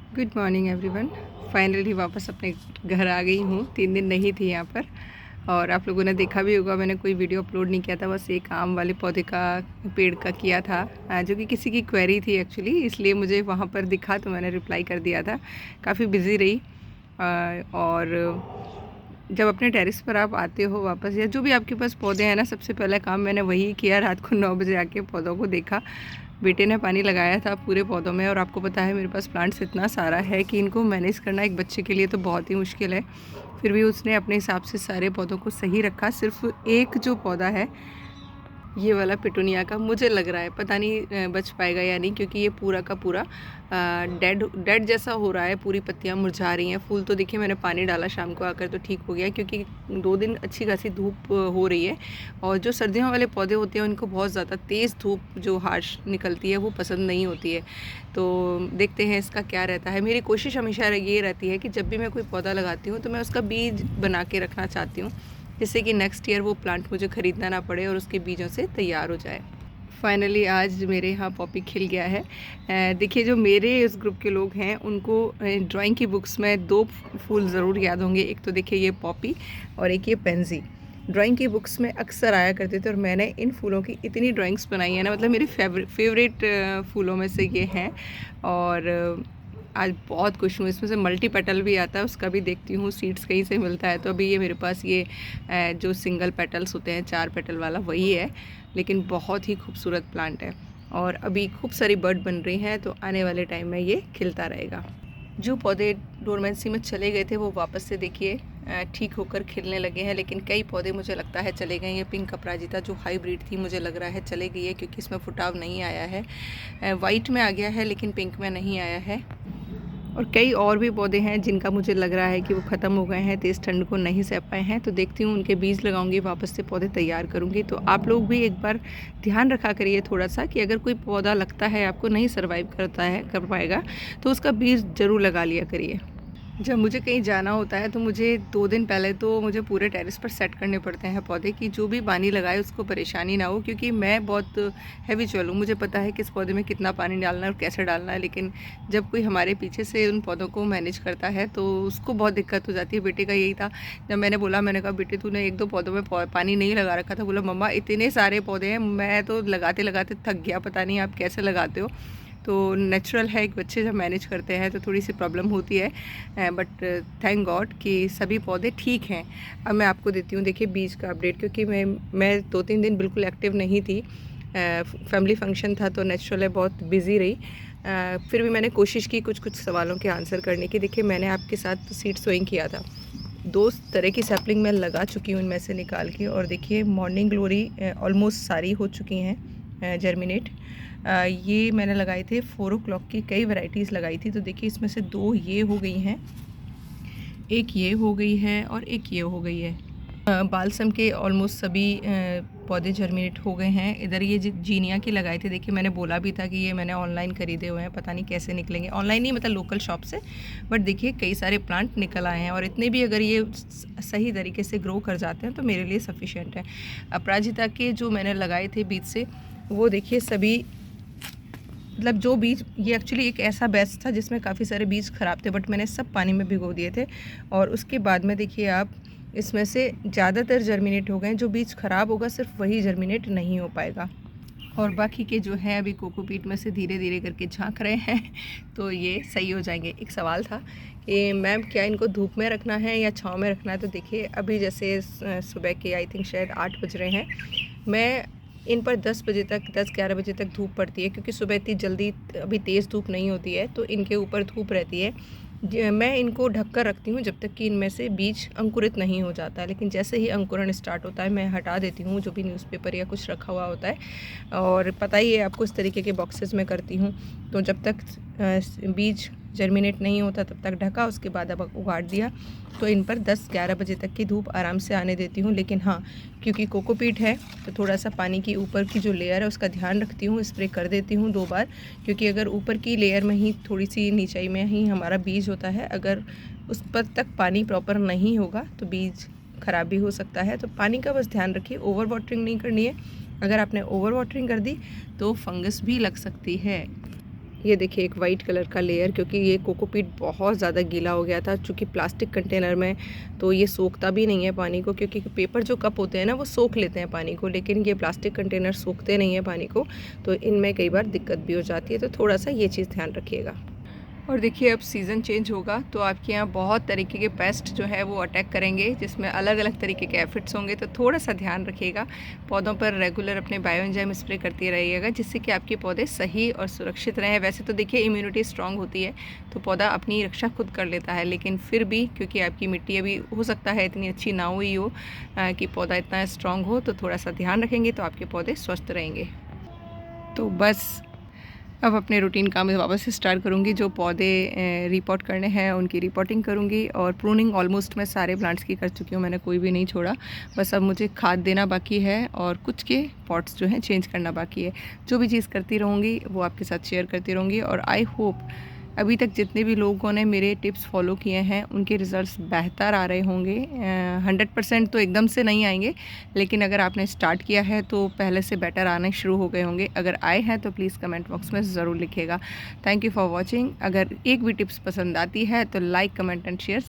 Good morning everyone. Finally वापस अपने घर आ गई हूँ। 3 दिन नहीं थी यहाँ पर। और आप लोगों ने देखा भी होगा, मैंने कोई वीडियो अपलोड नहीं किया था, बस एक आम वाले पौधे का पेड़ का किया था, जो कि किसी की क्वेरी थी एक्चुअली, इसलिए मुझे वहाँ पर दिखा तो मैंने रिप्लाई कर दिया था। काफ़ी बिज़ी रही। और जब अपने टेरेस पर आप आते हो वापस, या जो भी आपके पास पौधे हैं ना, सबसे पहला काम मैंने वही किया। रात को 9 बजे आके पौधों को देखा। बेटे ने पानी लगाया था पूरे पौधों में, और आपको पता है मेरे पास प्लांट्स इतना सारा है कि इनको मैनेज करना एक बच्चे के लिए तो बहुत ही मुश्किल है। फिर भी उसने अपने हिसाब से सारे पौधों को सही रखा। सिर्फ एक जो पौधा है, ये वाला पिटूनिया का, मुझे लग रहा है पता नहीं बच पाएगा या नहीं, क्योंकि ये पूरा का पूरा डेड जैसा हो रहा है। पूरी पत्तियां मुरझा रही हैं। फूल तो देखिए मैंने पानी डाला शाम को आकर तो ठीक हो गया, क्योंकि 2 दिन अच्छी खासी धूप हो रही है। और जो सर्दियों वाले पौधे होते हैं उनको बहुत ज़्यादा तेज़ धूप जो हार्श निकलती है वो पसंद नहीं होती है। तो देखते हैं इसका क्या रहता है। मेरी कोशिश हमेशा ये रहती है कि जब भी मैं कोई पौधा लगाती हूँ तो मैं उसका बीज बना के रखना चाहती हूँ, जिससे कि नेक्स्ट ईयर वो प्लांट मुझे ख़रीदना ना पड़े और उसके बीजों से तैयार हो जाए। फाइनली आज मेरे यहाँ पॉपी खिल गया है। देखिए, जो मेरे इस ग्रुप के लोग हैं उनको ड्राइंग की बुक्स में 2 फूल ज़रूर याद होंगे। एक तो देखिए ये पॉपी, और एक ये पेंजी। ड्राइंग की बुक्स में अक्सर आया करते थे, और मैंने इन फूलों की इतनी ड्राइंग्स बनाई है ना, मतलब मेरी फेवरेट फूलों में से ये हैं। और आज बहुत खुश हूँ। इसमें से मल्टी पेटल भी आता है, उसका भी देखती हूँ सीड्स कहीं से मिलता है। तो अभी ये मेरे पास ये जो सिंगल पेटल्स होते हैं 4 पेटल वाला वही है, लेकिन बहुत ही खूबसूरत प्लांट है। और अभी खूब सारी बर्ड बन रही हैं, तो आने वाले टाइम में ये खिलता रहेगा। जो पौधे डोरमेंसी में चले गए थे वो वापस से देखिए ठीक होकर खिलने लगे हैं। लेकिन कई पौधे मुझे लगता है चले गए। ये पिंक अपराजिता जो हाइब्रिड थी मुझे लग रहा है चले गई है, क्योंकि इसमें फुटाव नहीं आया है। वाइट में आ गया है लेकिन पिंक में नहीं आया है। और कई और भी पौधे हैं जिनका मुझे लग रहा है कि वो ख़त्म हो गए हैं, तेज़ ठंड को नहीं सह पाए हैं। तो देखती हूँ, उनके बीज लगाऊंगी, वापस से पौधे तैयार करूँगी। तो आप लोग भी एक बार ध्यान रखा करिए थोड़ा सा, कि अगर कोई पौधा लगता है आपको नहीं सर्वाइव कर पाएगा, तो उसका बीज ज़रूर लगा लिया करिए। जब मुझे कहीं जाना होता है तो मुझे 2 दिन पहले तो मुझे पूरे टेरेस पर सेट करने पड़ते हैं पौधे, कि जो भी पानी लगाए उसको परेशानी ना हो, क्योंकि मैं बहुत हैवी चलूँ। मुझे पता है कि इस पौधे में कितना पानी डालना है और कैसे डालना है, लेकिन जब कोई हमारे पीछे से उन पौधों को मैनेज करता है तो उसको बहुत दिक्कत हो जाती है। बेटे का यही था। जब मैंने बोला, मैंने कहा बेटे तूने 1-2 पौधों में पानी नहीं लगा रखा था। बोला मम्मा इतने सारे पौधे हैं, मैं तो लगाते लगाते थक गया, पता नहीं आप कैसे लगाते हो। तो नेचुरल है, एक बच्चे जब मैनेज करते हैं तो थोड़ी सी प्रॉब्लम होती है, बट थैंक गॉड कि सभी पौधे ठीक हैं। अब मैं आपको देती हूँ देखिए बीज का अपडेट, क्योंकि मैं 2-3 दिन बिल्कुल एक्टिव नहीं थी। फैमिली फंक्शन था तो नेचुरल है बहुत बिज़ी रही। फिर भी मैंने कोशिश की कुछ कुछ सवालों के आंसर करने की। देखिए मैंने आपके साथ सीड सोइंग किया था, 2 तरह की सैपलिंग मैं लगा चुकी हूँ इनमें से निकाल के। और देखिए मॉर्निंग ग्लोरी ऑलमोस्ट सारी हो चुकी हैं जर्मिनेट। ये मैंने लगाए थे 4 o'clock की, कई वैरायटीज़ लगाई थी। तो देखिए इसमें से 2 ये हो गई हैं, एक ये हो गई है, और एक ये हो गई है। बालसम के ऑलमोस्ट सभी पौधे जर्मिनेट हो गए हैं। इधर ये जीनिया की लगाए थे, देखिए मैंने बोला भी था कि ये मैंने ऑनलाइन खरीदे हुए हैं, पता नहीं कैसे निकलेंगे। ऑनलाइन नहीं, मतलब लोकल शॉप से। बट देखिए कई सारे प्लांट निकल आए हैं, और इतने भी अगर ये सही तरीके से ग्रो कर जाते हैं तो मेरे लिए सफिशेंट है। अपराजिता के जो मैंने लगाए थे बीज से, वो देखिए सभी, मतलब जो बीज, ये एक्चुअली एक ऐसा बैच था जिसमें काफ़ी सारे बीज ख़राब थे, बट मैंने सब पानी में भिगो दिए थे। और उसके बाद में देखिए आप, इसमें से ज़्यादातर जर्मिनेट हो गए। जो बीज ख़राब होगा सिर्फ वही जर्मिनेट नहीं हो पाएगा, और बाकी के जो है अभी कोकोपीट में से धीरे धीरे करके झांक रहे हैं तो ये सही हो जाएंगे। एक सवाल था कि मैम क्या इनको धूप में रखना है या छाँव में रखना है। तो देखिए अभी जैसे सुबह के आई थिंक शायद 8 बज रहे हैं, मैं इन पर 10 बजे तक, 10-11 बजे तक धूप पड़ती है, क्योंकि सुबह इतनी जल्दी अभी तेज़ धूप नहीं होती है, तो इनके ऊपर धूप रहती है। मैं इनको ढक कर रखती हूँ जब तक कि इनमें से बीज अंकुरित नहीं हो जाता है। लेकिन जैसे ही अंकुरण स्टार्ट होता है मैं हटा देती हूँ जो भी न्यूज़पेपर या कुछ रखा हुआ होता है। और पता ही है आपको, इस तरीके के बॉक्सेस में करती हूँ। तो जब तक बीज जर्मिनेट नहीं होता तब तक ढका, उसके बाद अब उगाड़ दिया। तो इन पर 10-11 बजे तक की धूप आराम से आने देती हूँ। लेकिन हाँ, क्योंकि कोकोपीट है तो थोड़ा सा पानी की ऊपर की जो लेयर है उसका ध्यान रखती हूँ, स्प्रे कर देती हूँ 2 बार। क्योंकि अगर ऊपर की लेयर में ही, थोड़ी सी नीचाई में ही हमारा बीज होता है, अगर उस पर तक पानी प्रॉपर नहीं होगा तो बीज ख़राब भी हो सकता है। तो पानी का बस ध्यान रखिए, ओवर वाटरिंग नहीं करनी है। अगर आपने ओवर वाटरिंग कर दी तो फंगस भी लग सकती है। ये देखिए एक वाइट कलर का लेयर, क्योंकि ये कोकोपीट बहुत ज़्यादा गीला हो गया था। चूँकि प्लास्टिक कंटेनर में तो ये सोखता भी नहीं है पानी को, क्योंकि पेपर जो कप होते हैं ना वो सोख लेते हैं पानी को, लेकिन ये प्लास्टिक कंटेनर सोखते नहीं हैं पानी को, तो इनमें कई बार दिक्कत भी हो जाती है। तो थोड़ा सा ये चीज़ ध्यान रखिएगा। और देखिए अब सीज़न चेंज होगा तो आपके यहाँ बहुत तरीके के पेस्ट जो है वो अटैक करेंगे, जिसमें अलग अलग तरीके के एफिड्स होंगे। तो थोड़ा सा ध्यान रखिएगा, पौधों पर रेगुलर अपने बायोएंजाइम स्प्रे करते रहिएगा, जिससे कि आपके पौधे सही और सुरक्षित रहें। वैसे तो देखिए इम्यूनिटी स्ट्रांग होती है तो पौधा अपनी रक्षा खुद कर लेता है, लेकिन फिर भी क्योंकि आपकी मिट्टी अभी हो सकता है इतनी अच्छी ना हुई हो कि पौधा इतना स्ट्रांग हो, तो थोड़ा सा ध्यान रखेंगे तो आपके पौधे स्वस्थ रहेंगे। तो बस अब अपने रूटीन काम में वापस से स्टार्ट करूँगी। जो पौधे रिपोर्ट करने हैं उनकी रिपोर्टिंग करूँगी, और प्रूनिंग ऑलमोस्ट मैं सारे प्लांट्स की कर चुकी हूँ, मैंने कोई भी नहीं छोड़ा। बस अब मुझे खाद देना बाकी है और कुछ के पॉट्स जो हैं चेंज करना बाकी है। जो भी चीज़ करती रहूँगी वो आपके साथ शेयर करती रहूँगी, और आई होप अभी तक जितने भी लोगों ने मेरे टिप्स फॉलो किए हैं उनके रिज़ल्ट्स बेहतर आ रहे होंगे। 100% तो एकदम से नहीं आएंगे, लेकिन अगर आपने स्टार्ट किया है तो पहले से बेटर आने शुरू हो गए होंगे। अगर आए हैं तो प्लीज़ कमेंट बॉक्स में ज़रूर लिखिएगा। Thank you for watching. अगर एक भी टिप्स पसंद आती है तो लाइक, कमेंट एंड शेयर